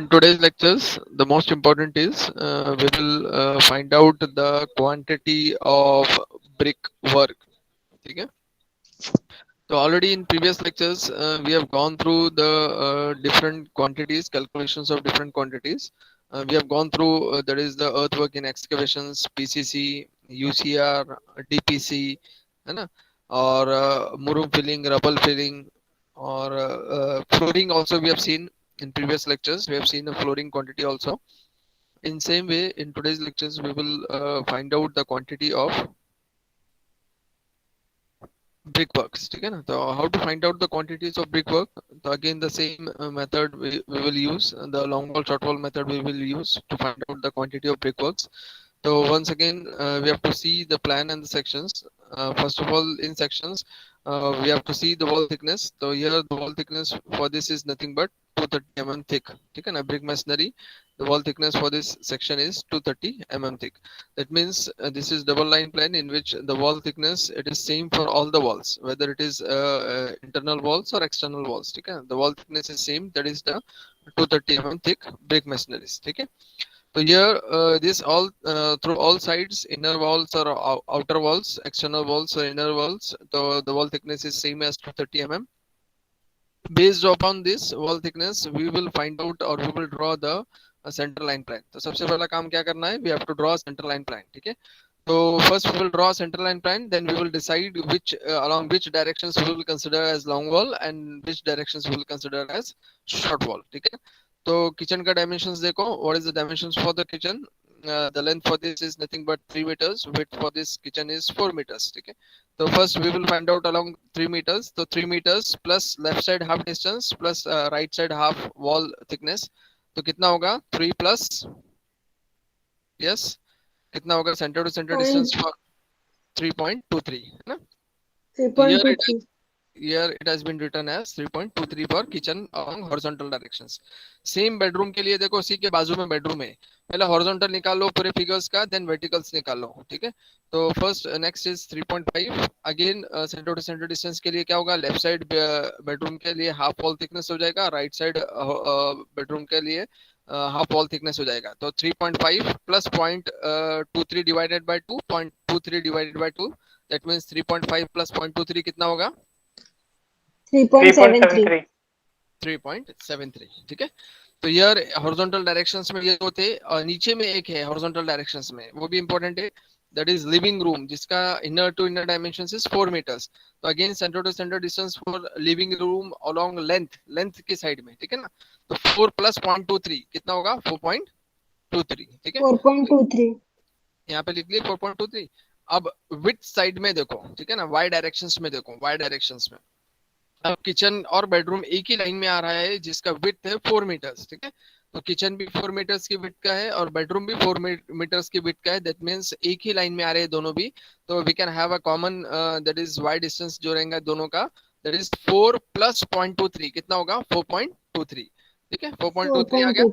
in today's lectures, the most important is we will find out the quantity of brick work. Okay? So already in previous lectures, we have gone through the different quantities, calculations of different quantities. We have gone through that is the earthwork in excavations, PCC, UCR, DPC, है ना? or murum filling, rubble filling, or flooring. Also, we have seen in previous lectures. We have seen the flooring quantity also. In same way, in today's lectures, we will find out the quantity of brickworks. ठीक है ना? So how to find out the quantities of brickwork? So again the same method we will use, the long wall short wall method we will use to find out the quantity of brickworks. So once again we have to see the plan and the sections. First of all, in sections we have to see the wall thickness. So here the wall thickness for this is nothing but 230 mm thick. ठीक है ना? Brick masonry, the wall thickness for this section is 230 mm thick. That means this is double line plan in which the wall thickness it is same for all the walls, whether it is internal walls or external walls. Okay, the wall thickness is same. That is the 230 mm thick brick masonries. Okay, so here this all through all sides, inner walls or outer walls, external walls or inner walls. The wall thickness is same as 230 mm. Based upon this wall thickness, we will find out or we will draw the center line plan. तो सबसे पहला काम क्या करना है? We have to draw a center line plan. ठीक है? So first we will draw a center line plan, then we will decide which along which directions we will consider as long wall and which directions we will consider as short wall. ठीक है? तो kitchen का dimensions देखो. What is the dimensions for the kitchen? The length for this is nothing but 3 meters. Width for this kitchen is 4 meters. ठीक है? So first we will find out along 3 meters. So 3 meters plus left side half distance plus right side half wall thickness. तो कितना होगा? 3 plus yes कितना होगा? Center to center distance for 3.23 है ना? So here it has been written as 3.23 for kitchen along horizontal directions. Same bedroom के लिए देखो, उसी के बाजू में bedroom है. पहले horizontal निकाल लो पूरे figures का, then verticals निकाल लो. ठीक है? तो first next is 3.5. Again center to center distance के लिए क्या होगा? Left side bedroom के लिए half wall thickness हो जाएगा, right side bedroom के लिए half wall thickness हो जाएगा. तो 3.5 plus 0.23 divided by 2, 0.23 divided by 2, that means 3.5 plus 0.23 कितना होगा? 3.73. 3.73. ठीक है? तो यार हॉरिजॉन्टल डायरेक्शंस में ये दो थे और नीचे में एक है हॉरिजॉन्टल डायरेक्शंस में, वो भी इंपॉर्टेंट है. दैट इज लिविंग रूम, जिसका inner to inner dimensions is 4 meters. तो again centre to centre distance for living room along length की साइड में. ठीक है ना? तो 4 plus 0.23 कितना होगा? 4.23. ठीक है? 4.23. यहाँ पे लिख लिए 4.23. अब विड्थ साइड में देखो. ठीक है ना? वाई डायरेक्शंस में देखो, वाई डायरेक्शंस में अब किचन और बेडरूम एक ही लाइन में आ रहा है जिसका विड्थ है 4 meters. ठीक है? तो किचन भी 4 meters की विड्थ का है और बेडरूम भी 4 meters की विड्थ का है. दैट मींस एक ही लाइन में आ रहे हैं दोनों भी. तो we can have a common that is y distance जो रहेगा दोनों का, दैट इज 4 plus 0.23 कितना होगा? 4.23. ठीक है? 4.23 आ गया.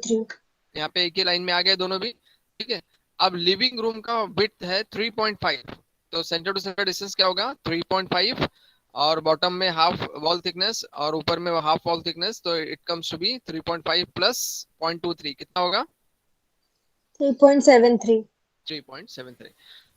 यहाँ पे एक ही लाइन में आ गए दोनों भी. ठीक है? अब लिविंग रूम का विड्थ है 3.5. तो सेंटर टू सेंटर डिस्टेंस क्या होगा? 3.5 और बॉटम में हाफ वॉल थिकनेस और ऊपर में हाफ वॉल थिकनेस. तो it comes to be 3.5 plus 0.23 कितना होगा? 3.73. 3.73.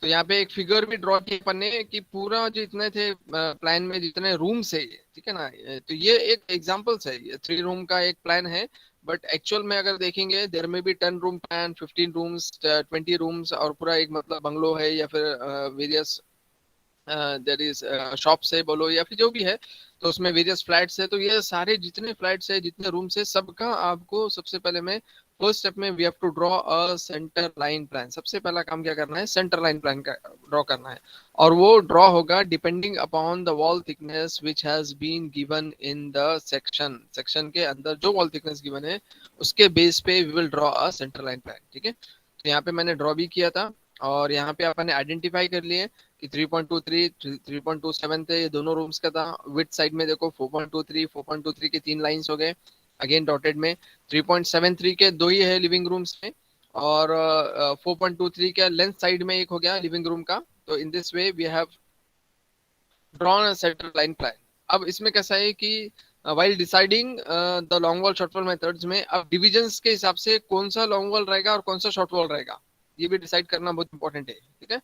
तो यहाँ पे एक फिगर भी ड्रॉ किए पन्ने कि पूरा जितने थे प्लान में जितने रूम्स है. ठीक है ना? तो ये एक एग्जांपल्स है. ये 3 रूम का एक प्लान है, बट एक्चुअल में अगर देखेंगे देयर में भी 10 रूम प्लान, 15 रूम्स, 20 रूम्स और पूरा एक मतलब बंगलो है या फिर वेरियस देयर इज शॉप्स है बोलो या फिर जो भी है. तो उसमें वेरियस फ्लैट्स है. तो ये सारे जितने फ्लैट्स है, जितने रूम्स है, सबका आपको सबसे पहले में फर्स्ट स्टेप में we have to draw a centre line plan. सबसे पहला काम क्या करना है? सेंटर लाइन प्लान का ड्रॉ करना है. और वो ड्रॉ होगा depending upon the wall thickness which has been given in the section. Section के अंदर जो वॉल थिकनेस गिवन है उसके बेस पे we will draw a centre line plan. ठीक है? तो यहाँ पे मैंने ड्रॉ भी किया था और यहाँ पे आपने आइडेंटिफाई कर लिए कि 3.23, 3.27 थे, ये दोनों रूम्स का था. विड्थ साइड में देखो 4.23, 4.23 के 3 लाइंस हो गए अगेन डॉटेड में. 3.73 के 2 ही है लिविंग रूम्स में और 4.23 के लेंथ साइड में एक हो गया लिविंग रूम का. तो in this way we have drawn a centre line plan. अब इसमें कैसा है कि while deciding the long wall short wall methods में अब divisions के हिसाब से कौन सा long wall रहेगा और कौन सा short wall रहेगा, ये भी decide करना बहुत important है, ठीक है.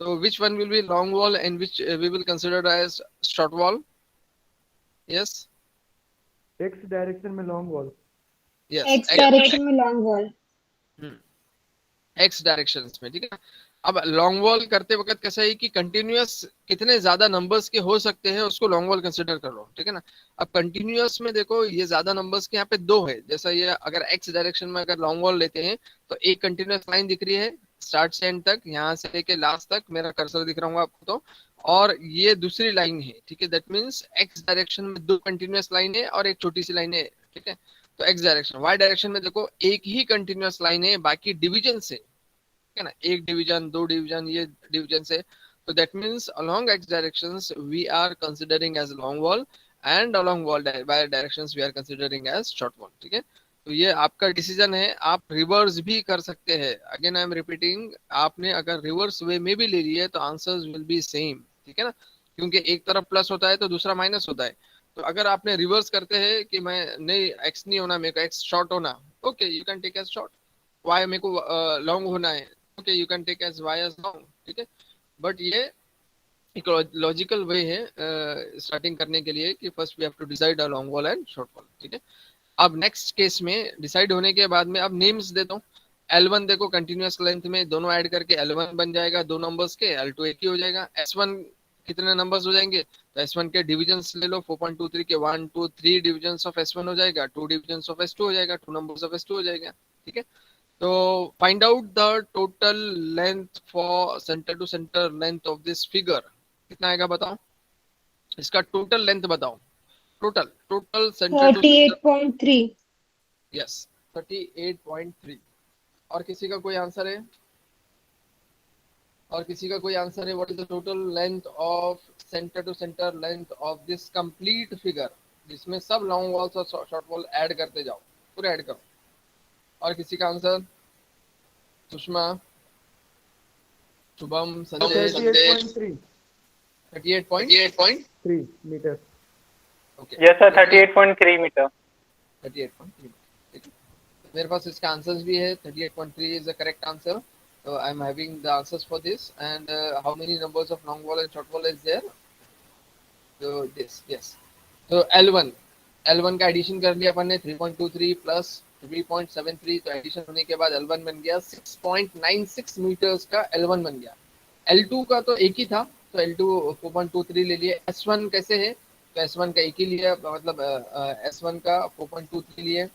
So which one will be long wall and which we will consider as short wall? Yes. X direction में long wall. Yes. X direction में लॉन्ग वॉल. X डायरेक्शंस में, ठीक है. अब लॉन्ग वॉल करते वक्त कैसा है कि कंटिन्यूअस कितने ज्यादा नंबर्स के हो सकते हैं उसको लॉन्ग वॉल कंसिडर कर लो, ठीक है ना. अब कंटिन्यूअस में देखो ये ज्यादा नंबर्स के यहाँ पे दो है, जैसा ये अगर एक्स डायरेक्शन में अगर लॉन्ग वॉल लेते हैं तो एक कंटिन्यूअस लाइन दिख रही है स्टार्ट से एंड तक, यहाँ से लेके लास्ट तक मेरा कर्सर दिख रहा होगा आपको तो, और ये दूसरी लाइन है, ठीक है. दैट मीन्स एक्स डायरेक्शन में दो कंटिन्यूअस लाइन है और एक छोटी सी लाइन है, ठीक है. तो एक्स डायरेक्शन. वाई डायरेक्शन में देखो एक ही कंटिन्यूअस लाइन है, बाकी डिविजन से, है ना, एक डिवीजन दो डिवीजन ये डिवीजन से. तो that means along X directions we are considering as long wall and along wall Y directions we are considering as short wall, ठीक है. तो ये आपका डिसीजन है, आप रिवर्स भी कर सकते हैं. अगेन आई एम रिपीटिंग, आपने अगर रिवर्स वे में भी ले लिए तो आंसर्स विल बी सेम, ठीक है ना, क्योंकि एक तरफ प्लस होता है तो दूसरा माइनस होता है. तो अगर आपने रिवर्स करते हैं कि मैं नहीं एक्स नहीं होना मेरे को एक्स शॉर्ट होना, okay you can take as short. Y मेरे को लॉन्ग होना है, okay you can take as Y as long, ठीक है. बट ये एक लॉजिकल वे है स्टार्टिंग करने के लिए कि first we have to decide a long wall and short wall, ठीक है. अब नेक्स्ट केस में डिसाइड होने के बाद में अब नेम्स देता हूँ. L1 देखो कंटिन्यूअस लेंथ में दोनों ऐड करके L1 बन जाएगा, दो नंबर्स के. L2 एक ही हो जाएगा. S1 कितने नंबर्स हो जाएंगे, तो S1 के डिविजन्स ले लो 4.23 के 1 2 3 डिविजन्स ऑफ S1 हो जाएगा, 2 डिविजन्स ऑफ S2 हो जाएगा, 2 नंबर्स ऑफ S2 हो जाएगा, ठीक है. तो find out the total length for centre to centre length of this figure. कितना आएगा बताओ, इसका टोटल लेंथ बताओ. Total total centre to 38.3. Yes 38.3. और किसी का कोई आंसर है, और किसी का कोई आंसर है. What is the total length of centre to centre length of this complete figure, जिसमें सब लॉन्ग वॉल्स और शॉर्ट वॉल ऐड करते जाओ, पूरे ऐड करो. और किसी का answer, Sushma, Shubham, Sanjay. 38.3. 38.3 metre. Okay yes sir 38.3 metre. 38.3, ठीक है. मेरे पास इसका आंसर्स भी है. 38.3 is the correct answer. So I'm having the answers for this. And how many numbers of long wall and short wall is there? So this, yes. So L1 का addition कर लिया अपन ने 3.23 प्लस 3.73. तो addition होने के बाद L1 बन गया 6.96 मीटर्स का. L1 बन गया. L2 का तो एक ही था, तो L2 4.23 ले लिए. S1 कैसे है, तो S1 का एक ही लिया, मतलब S1 का 4.23 लिए.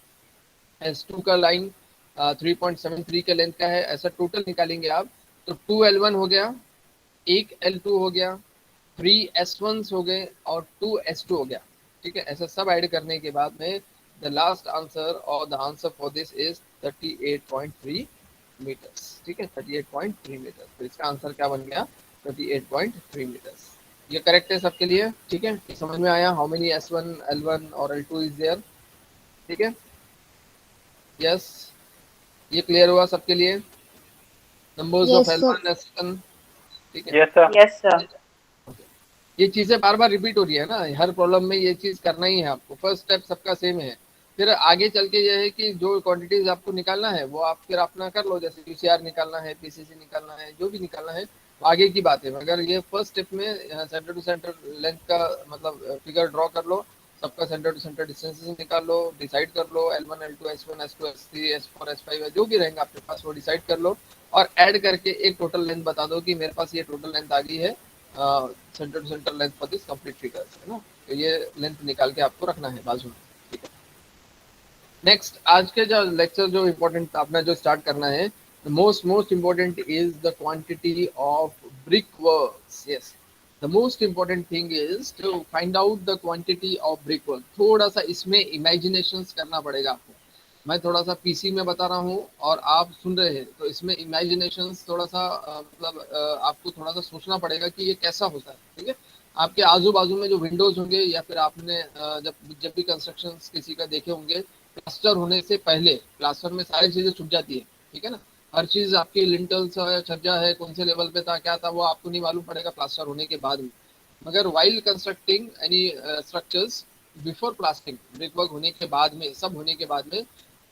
S2 का लाइन 3.73 के लेंथ का है. ऐसा टोटल निकालेंगे आप तो 2L1 हो गया, एक L2 हो गया, 3S1 हो गए और 2S2 हो गया, ठीक है. ऐसा सब ऐड करने के बाद में द लास्ट आंसर और the answer for this is 38.3 metres, ठीक है. 38.3 मीटर्स. तो इसका आंसर क्या बन गया, 38.3 मीटर्स. ये करेक्ट है सबके लिए, ठीक है. समझ में आया हाउ मेनी S1 L1 और L2 इज देयर, ठीक है. यस, ये क्लियर हुआ सबके लिए. Numbers of Yes, L1 S1, ठीक है. Yes sir. yes sir. ये चीजें बार बार रिपीट हो रही है ना, हर प्रॉब्लम में ये चीज करना ही है आपको. फर्स्ट स्टेप सबका सेम है. फिर आगे चल के ये है कि जो क्वांटिटीज आपको निकालना है वो आप फिर अपना कर लो, जैसे यूसीआर निकालना है, पीसीसी निकालना है, जो भी निकालना है वो आगे की बात है. मगर ये फर्स्ट स्टेप में सेंटर टू सेंटर लेंथ का मतलब फिगर ड्रॉ कर लो, सबका सेंटर टू सेंटर डिस्टेंसेस निकाल लो, डिसाइड कर लो L1 L2 S1 S2 S3 S4 S5 जो भी रहेंगे आपके पास वो डिसाइड कर लो, और ऐड करके एक टोटल लेंथ बता दो कि मेरे पास ये टोटल लेंथ आ गई है centre to centre length for this complete figure, है ना. तो ये लेंथ निकाल के आपको रखना है बाजू में, ठीक है. नेक्स्ट, आज के जो लेक्चर जो इम्पोर्टेंट आपने जो स्टार्ट करना है, the most important is the quantity of brick works. Yes, the most important thing is to find out the quantity of brick work. थोड़ा सा इसमें इमेजिनेशंस करना पड़ेगा आपको. मैं थोड़ा सा पीसी में बता रहा हूँ और आप सुन रहे हैं, तो इसमें इमेजिनेशंस थोड़ा सा मतलब आपको थोड़ा सा सोचना पड़ेगा कि ये कैसा होता है, ठीक है. आपके आजू बाजू में जो विंडोज होंगे या फिर आपने जब भी कंस्ट्रक्शन किसी का देखे होंगे, प्लास्टर होने से पहले प्लास्टर में सारी चीजें छुप जाती है, ठीक है ना. हर चीज आपकी लिंटल्स है, छज्जा है, कौन से लेवल पे था, क्या था, वो आपको नहीं मालूम पड़ेगा प्लास्टर होने के बाद में. मगर while constructing any structures before plastering, brick work होने के बाद में, सब होने के बाद में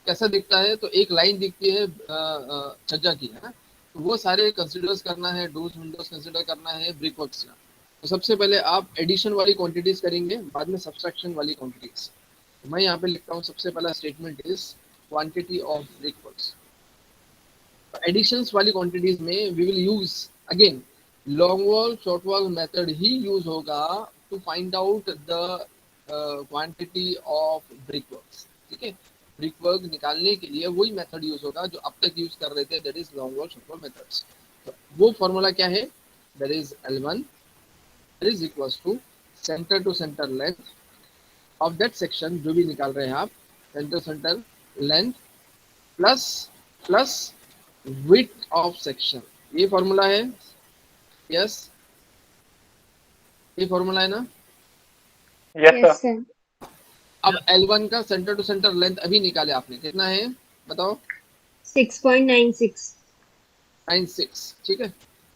कैसा दिखता है, तो एक लाइन दिखती है छज्जा की, है ना। तो वो सारे कंसिडर्स करना है, डूज विंडोज कंसिडर करना है ब्रिक वर्क्स का। तो सबसे पहले आप एडिशन वाली क्वांटिटीज करेंगे, बाद में सब्सट्रैक्शन वाली क्वांटिटीज। तो मैं यहाँ पे लिखता हूँ, सबसे पहला statement is quantity of brick works. Additions वाली क्वांटिटीज में we will use again long wall short wall method ही यूज होगा to find out the quantity of brick works. ठीक है, ब्रिक वर्क निकालने के लिए वही मेथड यूज होगा जो अब तक यूज कर रहे थे, that is long wall short wall methods. तो वो फॉर्मूला क्या है, that is L1 that is equals to centre to centre length of that section, जो भी निकाल रहे हैं आप, centre centre length plus width of section. ये फॉर्मूला है, यस ये फॉर्मूला है ना। Yes, Yes, sir. sir. अब L1 का सेंटर टू सेंटर लेंथ अभी निकाले आपने, कितना है बताओ। 6.96. 96, ठीक है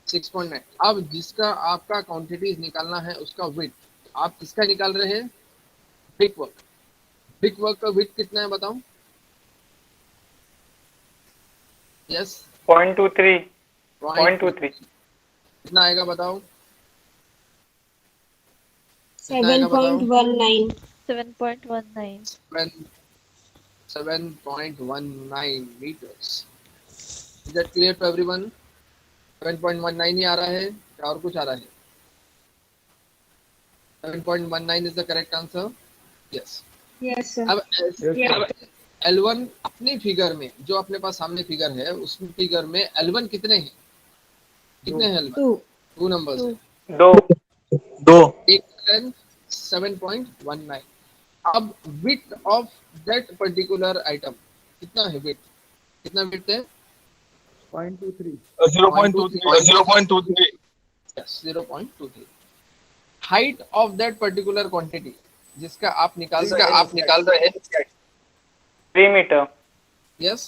6.9। अब जिसका आपका क्वांटिटीज निकालना है उसका विड्थ, आप किसका निकाल रहे हैं, ब्रिक वर्क। ब्रिक वर्क का विड्थ कितना है बताओ। यस 0.23. 0.23. कितना आएगा बताओ, कितना आएगा बताओ। 7.19. 7.19. 7.19 meters। Is that clear to everyone? 7.19 ही आ रहा है या और कुछ आ रहा है। 7.19 is the correct answer. Yes. Yes, sir. अब Yes, अब L1 अपनी फिगर में, जो अपने पास सामने फिगर है, उस फिगर में L1 कितने हैं, कितने हैं L1? 2. 2 नंबर्स हैं। 2. एक लेंथ 7.19। अब width of that particular item कितना है, विड्थ कितना विड्थ है, 0.23. 0.23. yes 0.23। Height of that particular quantity जिसका आप निकाल रहे हैं, 3 meter. Yes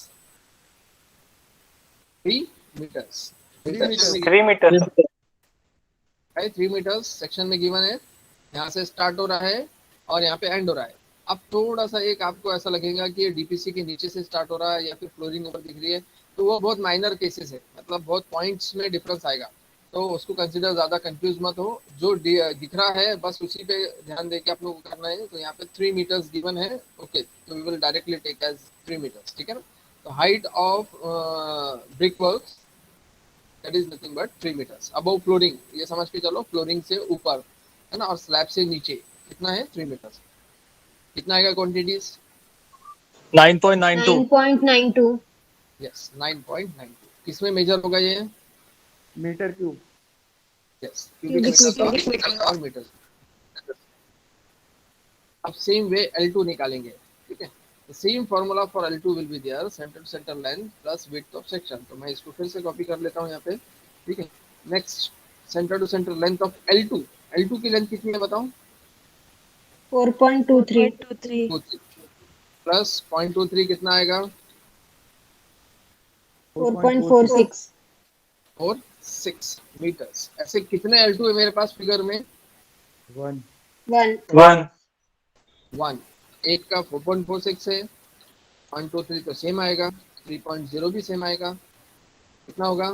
3 metres. 3 meter. sir. 3 metres section में गिवन है, यहाँ से स्टार्ट हो रहा है और यहाँ पे एंड हो रहा है। अब थोड़ा सा एक आपको ऐसा लगेगा कि ये डीपीसी के नीचे से स्टार्ट हो रहा है या फिर फ्लोरिंग ऊपर दिख रही है, तो वो बहुत माइनर केसेस है, मतलब बहुत पॉइंट्स में डिफरेंस आएगा, तो उसको कंसिडर ज़्यादा कंफ्यूज मत हो। जो दिख रहा है बस उसी पे ध्यान देके आप लोगों को करना है। तो यहाँ पे 3 मीटर्स गिवन है, ओके, तो we will directly take as 3 metres, ठीक है ना। तो height of brick works that is nothing but 3 metres above flooring, ये समझ के चलो, फ्लोरिंग से ऊपर है ना, और स्लैब से नीचे कितना है, 3 मीटर्स। कितना आएगा क्वांटिटीज, 9.92. 9.92. यस 9.92। किसमें मेजर होगा ये, Meter cube. Yes Cubic meter. और मीटर। अब सेम वे L2 निकालेंगे, ठीक है। Same formula for L2 will be there, centre to centre length plus width of section. तो मैं इसको फिर से कॉपी कर लेता हूँ यहाँ पे, ठीक है। Next centre to centre length of L2, L2 की लेंथ कितनी है बताओ, 4.23. 23. प्लस 0.23 कितना आएगा, 4.46. और 6 मीटर्स। ऐसे कितने L2 है मेरे पास फिगर में, 1. 1. 1. 1। एक का 4.46 है, 0.23 तो सेम आएगा, 3.0 भी सेम आएगा, कितना होगा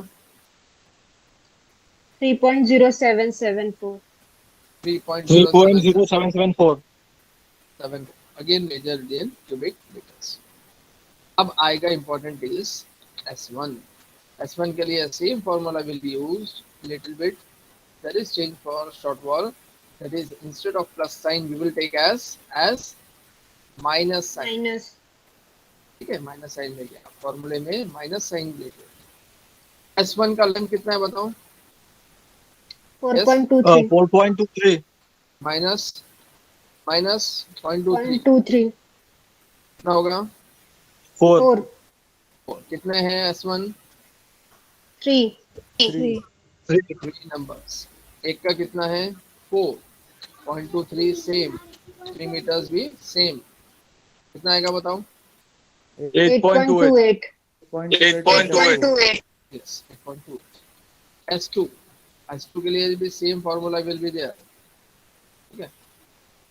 3.0774. 3.0774. Again measure in cubic metres. अब आएगा इंपॉर्टेंट इज S1। S1 के लिए same formula will be used little bit, that is change for short wall, that is instead of plus sign we will take as minus sign, Minus. ठीक है। Minus sign लेके फॉर्मूले में minus sign लेके। S1 का length कितना है बताओ, 4.23. 4.23. माइनस 0.23 0.23. कितना होगा, 4. 4. कितने हैं S1, 3. 3. 3 नंबर्स। एक का कितना है 4, 0.23 सेम, 3 मीटर्स भी सेम, कितना आएगा बताओ, 8.28. 8.28. यस 8.2। S2 के लिए भी same formula will be there, ठीक है।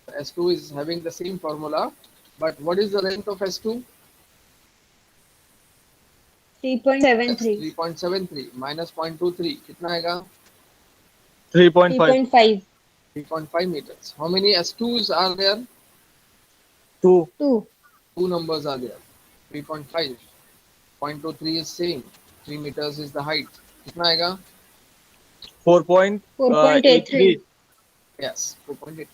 S2 is having the same formula, but what is the length of S2? 3.73. 3.73 minus 0.23 कितना आएगा? 3.5. 3.5. 3.5 meters. How many S2s are there? 2. 2. Two numbers are there. 3.5. 0.23 is same. 3 meters is the height. कितना आएगा? 4.83. Yes, 4.8.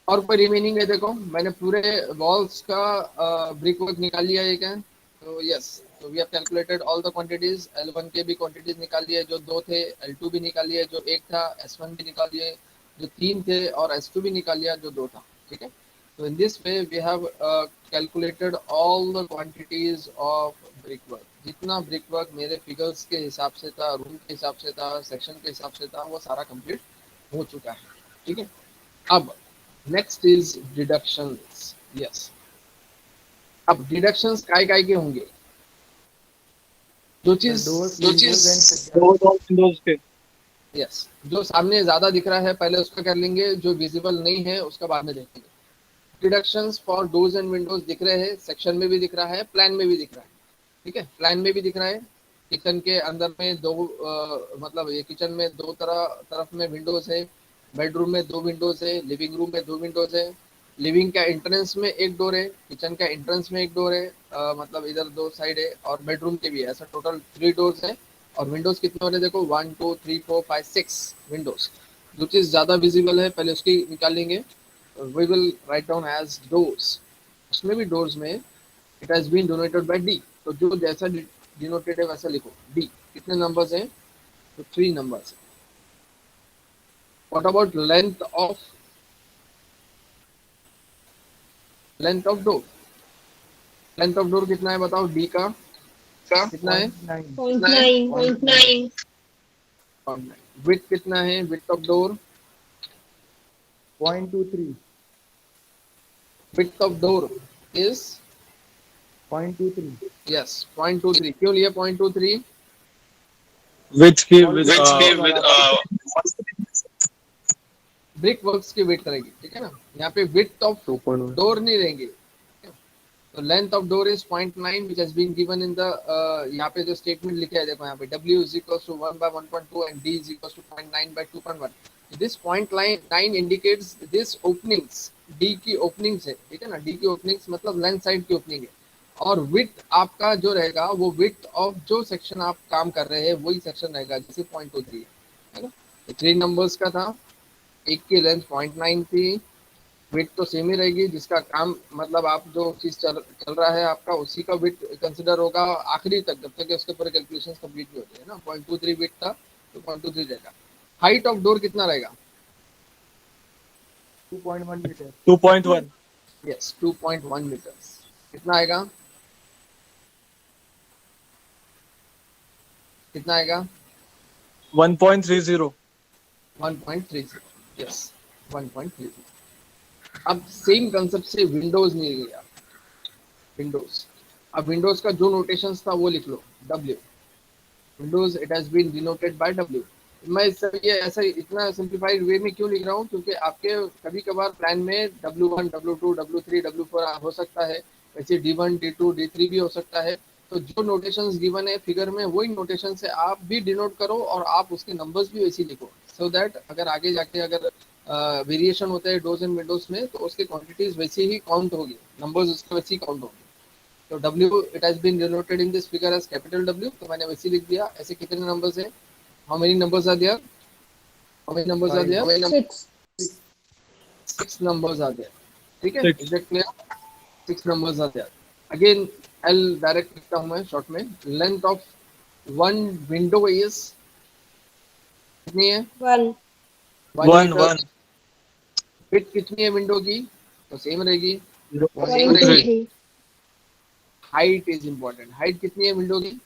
और कोई remaining है? देखो मैंने पूरे वॉल्स का ब्रिक वर्क निकाल लिया है क्या? तो यस, तो we have calculated all the quantities. L1 के भी क्वांटिटीज निकाल लिए जो 2 थे, L2 भी निकाल लिए जो 1 था, S1 भी निकाल लिए जो 3 थे, और S2 भी निकाल लिया जो 2 था. ठीक है. तो in this way we have calculated all the quantities of brick work. जितना ब्रिक वर्क मेरे फिगर्स के हिसाब से था, रूम के हिसाब से था, सेक्शन के हिसाब से था, वो सारा कंप्लीट हो चुका है. ठीक है. अब नेक्स्ट इज डिडक्शंस. यस, अब डिडक्शंस काय काय के होंगे? जो चीज Windows के. यस, जो सामने ज्यादा दिख रहा है पहले उसका कर लेंगे, जो विजिबल नहीं है उसका बाद में देखेंगे. Deductions for doors and Windows दिख रहे हैं, सेक्शन में भी दिख रहा है, प्लान में भी दिख रहा है. ठीक है, प्लान में भी दिख रहा है. किचन के अंदर में दो मतलब ये किचन में दो तरफ में विंडोज है, बेडरूम में 2 विंडोज है, लिविंग रूम में 2 विंडोज है, लिविंग का एंट्रेंस में एक डोर है, किचन का एंट्रेंस में एक डोर है, मतलब इधर 2 साइड है, और बेडरूम के भी है. ऐसा टोटल 3 डोर्स है. और विंडोज कितने हो रहे हैं? देखो 1 2 3 4 5 6 विंडोज. जो चीज ज्यादा विजिबल है पहले उसकी निकालेंगे. We will write down as doors. उसमें भी डोर्स में it has been denoted by D. तो जो जैसा डिनोटेड है वैसा लिखो. डी कितने नंबर्स हैं? तो 3 numbers. What about length of door? Length of door कितना है बताओ? D का कितना है? 0.9. Width कितना है? Width of door. 0.23. Width of door is 0.23. yes 0.23. क्यों लिया 0.23? Which give with brick works की विड्थ रहेगी. ठीक है ना. यहाँ पे विड्थ ऑफ डोर नहीं रहेंगे. तो length of door is 0.9 which has been given in the यहाँ पे जो स्टेटमेंट लिखा है देखो यहाँ पे W is equals to 1 by 1.2 and D is equals to 0.9 by 2.1. This 0.9 indicates this openings. D की openings है. ठीक है ना. D की openings मतलब लेंथ साइड की ओपनिंग है. और विड्थ आपका जो रहेगा वो विड्थ ऑफ जो सेक्शन आप काम कर रहे हैं वही सेक्शन रहेगा, जैसे 0.23 है ना. 3 नंबर्स का था. एक की लेंथ 0.9 थी. विड्थ तो सेम ही रहेगी. जिसका काम मतलब आप जो चीज चल रहा है आपका उसी का विड्थ कंसिडर होगा आखिरी तक, जब तक उसके पूरे कैलकुलेशंस कंप्लीट नहीं होते हैं ना. 0.23 विड्थ था तो 0.23 रहेगा. हाइट ऑफ डोर कितना रहेगा? 2.1 meter. 2.1. Yes 2.1 metres. कितना आएगा? कितना आएगा? 1.30. 1.30. यस 1.30. अब सेम कंसेप्ट से विंडोज नहीं गया. विंडोज, अब विंडोज का जो नोटेशंस था वो लिख लो. W windows it has been denoted by W. मैं ये ऐसा इतना सिंप्लीफाइड वे में क्यों लिख रहा हूँ? क्योंकि आपके कभी कभार प्लान में W1 W2 W3 W4 हो सकता है, वैसे D1 D2 D3 भी हो सकता है. तो जो नोटेशंस गिवन है फिगर में वही नोटेशन से आप भी डिनोट करो और आप उसके नंबर्स भी वैसे लिखो, सो दैट अगर आगे जाके अगर वेरिएशन होता है डोज एंड विंडोज में तो उसकी क्वांटिटीज वैसे ही काउंट होगी, नंबर्स उसके वैसे ही काउंट होंगे. तो W it has been denoted in this figure as capital W, तो मैंने वैसे लिख दिया. ऐसे कितने नंबर्स हैं? How many numbers are there? How many numbers are there? 6 numbers are there. ठीक है, is it clear? 6 numbers are there. Again I'll direct लिखता हूँ मैं शॉर्ट में. Length of one window is कितनी है? 1. 1. विड्थ कितनी है विंडो की? तो सेम रहेगी. 0.23. Height is important. हाइट कितनी है विंडो की?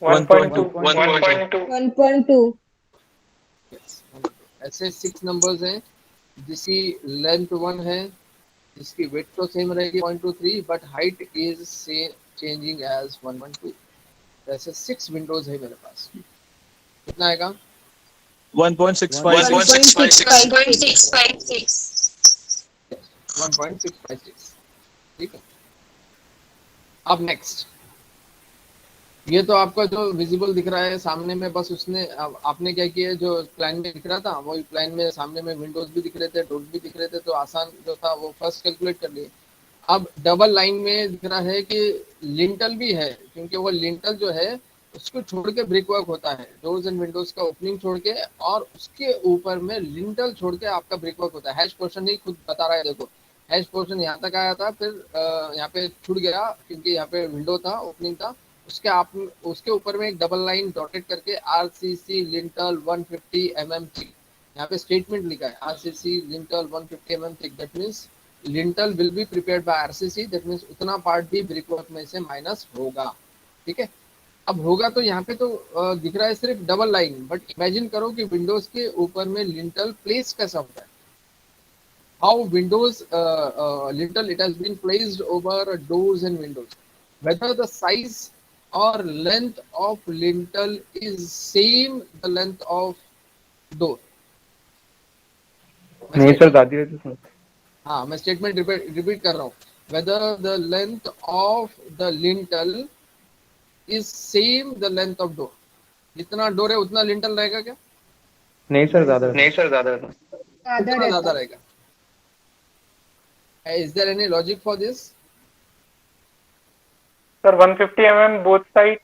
1.2. 1.2. Yes, 1.2. ऐसे 6 नंबर्स हैं जिसकी लेंथ 1 है, जिसकी विड्थ तो सेम रहेगी 0.23 बट हाइट इज से चेंजिंग एज 1.2. ऐसे 6 विंडोज है मेरे पास. कितना आएगा? 1.656. 1.656। ठीक है, अब नेक्स्ट, ये तो आपका जो विजिबल दिख रहा है सामने में, बस उसने आपने क्या किया, जो प्लान में दिख रहा था वही प्लान में सामने में विंडोज भी दिख रहे थे, डोर भी दिख रहे थे, तो आसान जो था वो फर्स्ट कैलकुलेट कर लिए। अब डबल लाइन में दिख रहा है कि लिंटल भी है, क्योंकि वो लिंटल जो है उसको छोड़ के ब्रिक वर्क होता है, डोर्स एंड विंडोज का ओपनिंग छोड़ के, और उसके ऊपर में लिंटल छोड़ के आपका ब्रिक वर्क होता है। हैश पोर्शन ही खुद बता रहा है, देखो हैश पोर्शन यहाँ तक आया था, फिर यहाँ पे छूट गया क्योंकि यहाँ पे विंडो था, ओपनिंग था, उसके आप उसके ऊपर में एक डबल लाइन डॉटेड करके आरसीसी लिंटल 150 mm थिक, यहाँ पे स्टेटमेंट लिखा है RCC lintel 150 mm thick, that means lintel will be prepared by RCC, that means उतना पार्ट भी ब्रिक वर्क में से माइनस होगा। ठीक है, अब होगा तो यहाँ पे तो दिख रहा है सिर्फ डबल लाइन, बट इमेजिन करो कि विंडोज के ऊपर में लिंटल प्लेस कैसा होता है, how Windows lintel it has been placed over doors and windows. Whether the size or length of lintel is same the length of door. नहीं sir, दादी रहती सर। हाँ, मैं स्टेटमेंट रिपीट कर रहा हूँ, whether the length of the lintel is same the length of door. जितना door है उतना लिंटल रहेगा क्या? नहीं सर, ज्यादा नहीं सर, ज्यादा ज्यादा कितना रहता ज्यादा है। रहेगा? Is there any logic for this? Sir 150 mm both side.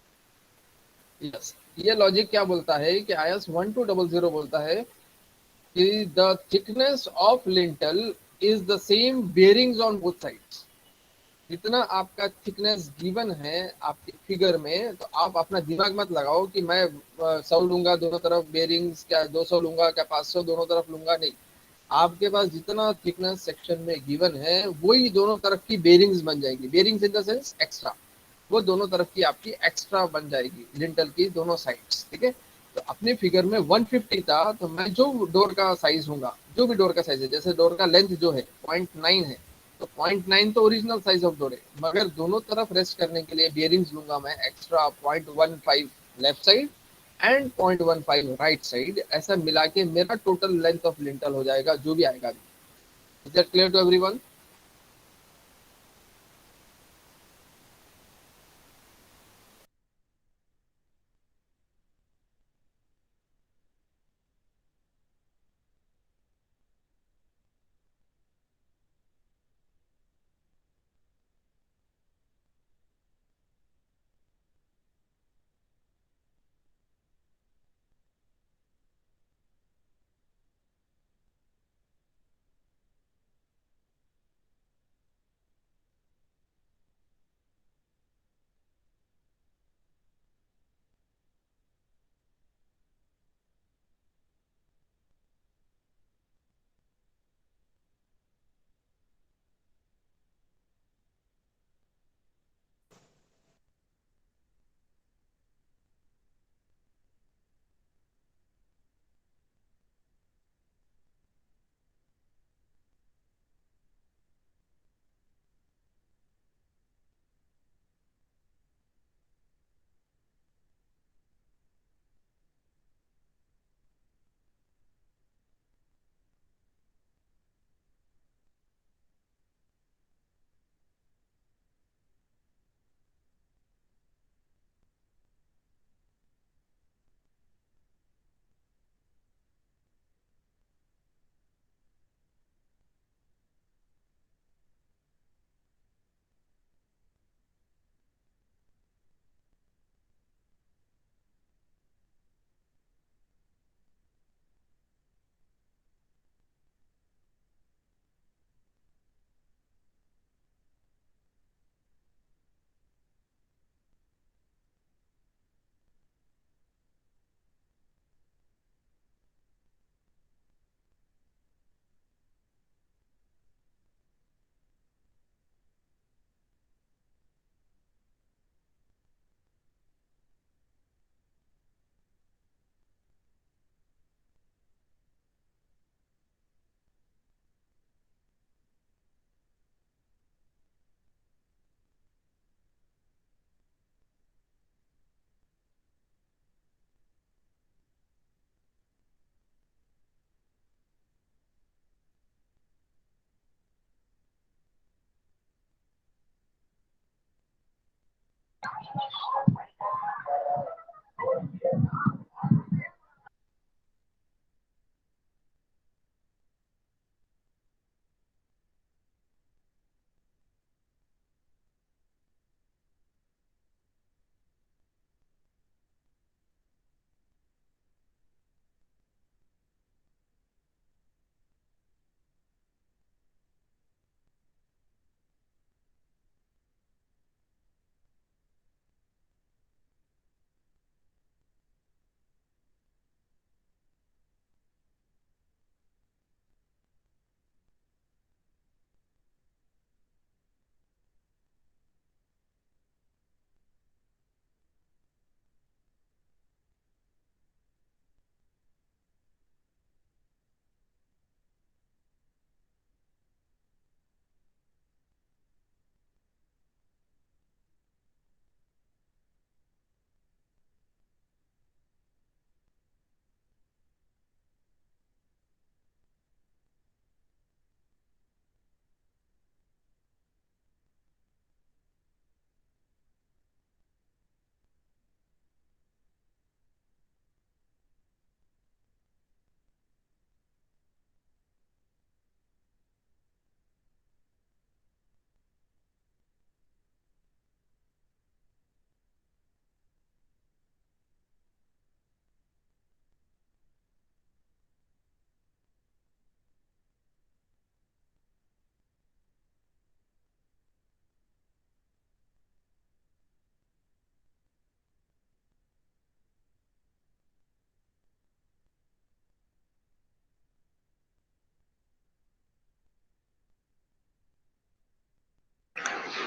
Yes, ये लॉजिक क्या बोलता है कि आईएस 1200 बोलता है कि the thickness of lintel is the same bearings on both sides. जितना आपका थिकनेस गिवन है आपके फिगर में, तो आप अपना दिमाग मत लगाओ कि मैं 100 लूंगा दोनों तरफ बेयरिंग्स, क्या 200 लूंगा, क्या 500 दोनों तरफ लूंगा, नहीं। आपके पास जितना थिकनेस सेक्शन में गिवन है वही दोनों तरफ की बेयरिंग्स बन जाएगी, bearings in the sense extra, वो दोनों तरफ की आपकी एक्स्ट्रा बन जाएगी लिंटल की दोनों साइड्स। ठीक है, तो अपने फिगर में 150 था, तो मैं जो डोर का साइज होगा, जो भी डोर का साइज है, जैसे डोर का लेंथ जो है 0.9 है, तो 0.9 तो ओरिजिनल साइज ऑफ डोर है, मगर दोनों तरफ रेस्ट करने के लिए बियरिंग्स लूंगा मैं extra 0.15 left side and 0.15 right side, ऐसा मिला के मेरा टोटल लेंथ ऑफ लिंटल हो जाएगा जो भी आएगा। Is that clear to everyone?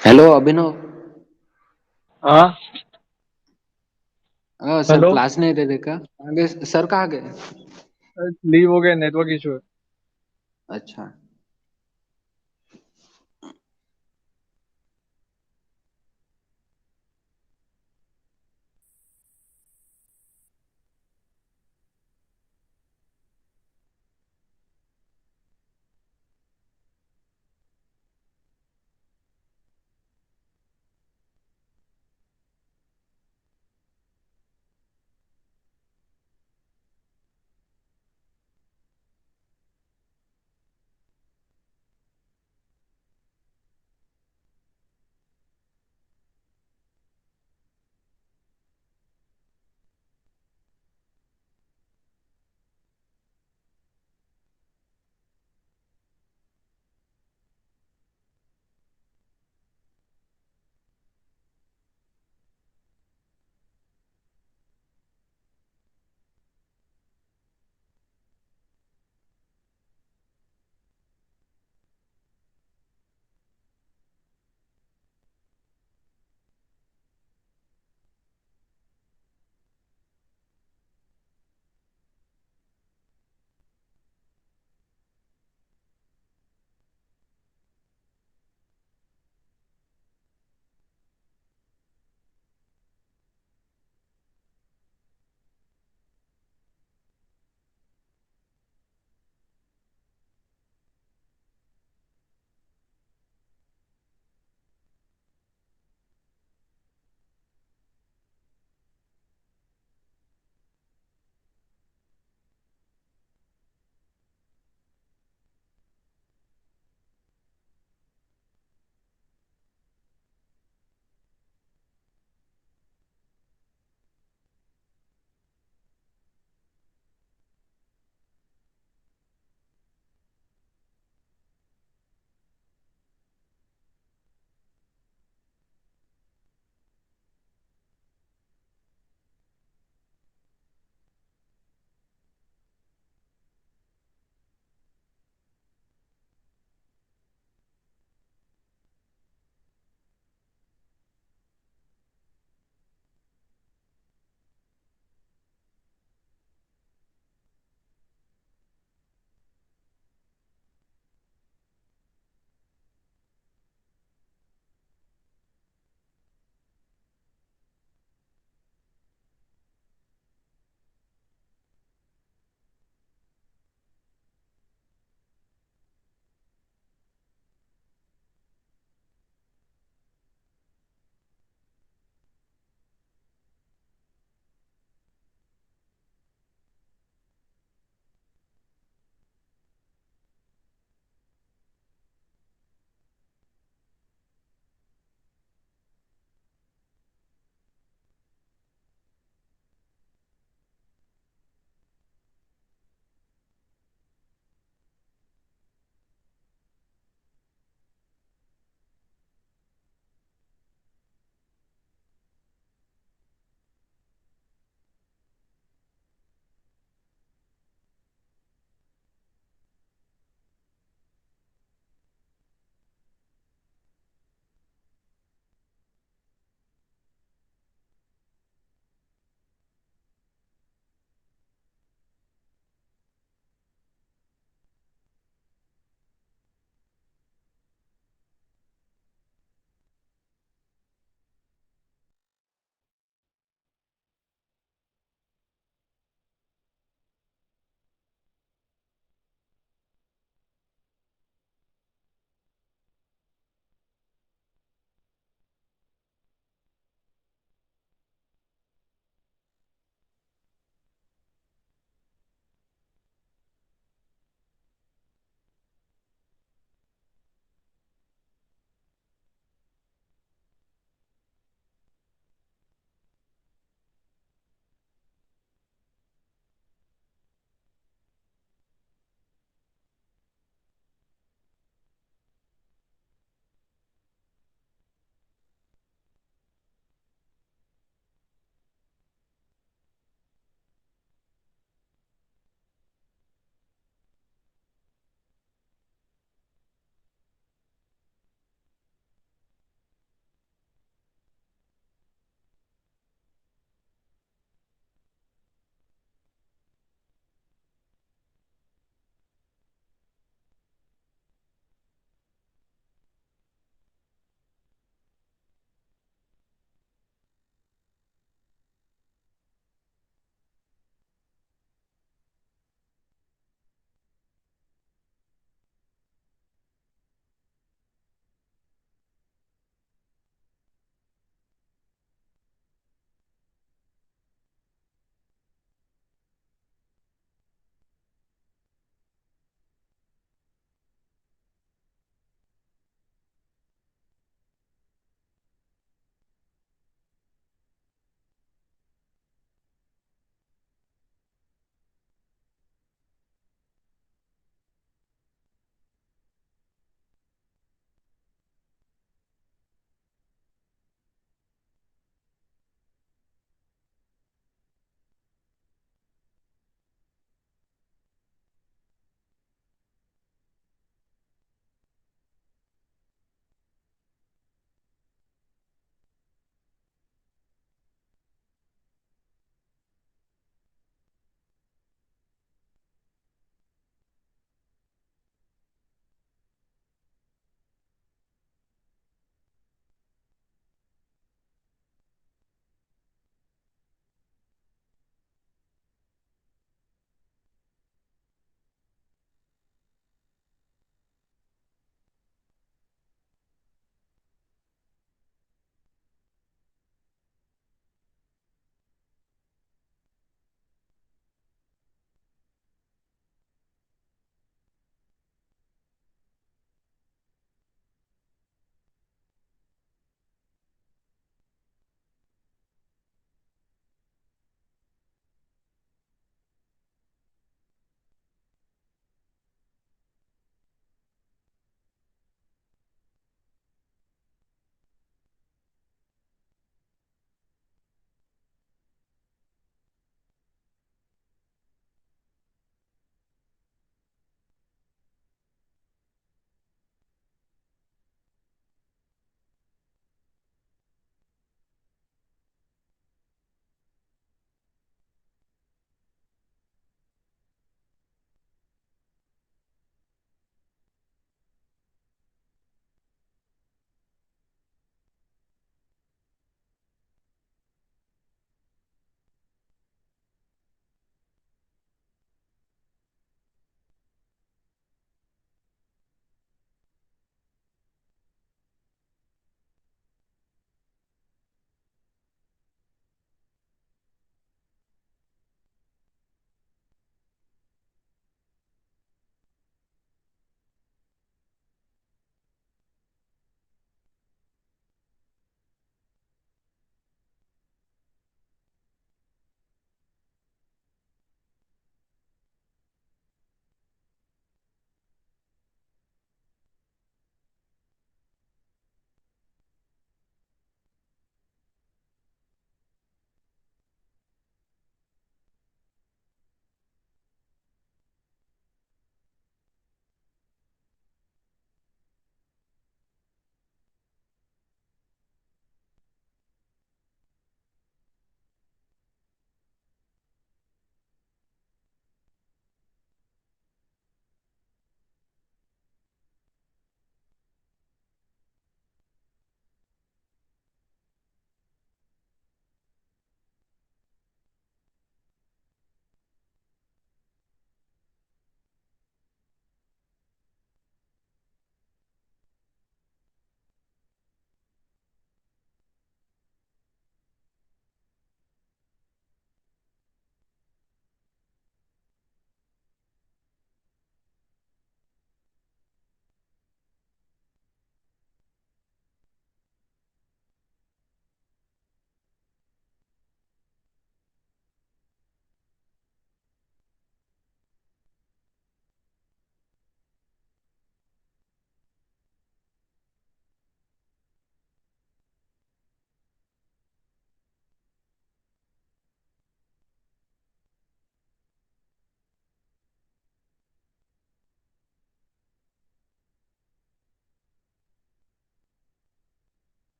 Hello Abhinav. हाँ सर हेलो क्लास नहीं दे देखा आगे। सर कहाँ गए? लीव हो गया, नेटवर्क इशू है। अच्छा।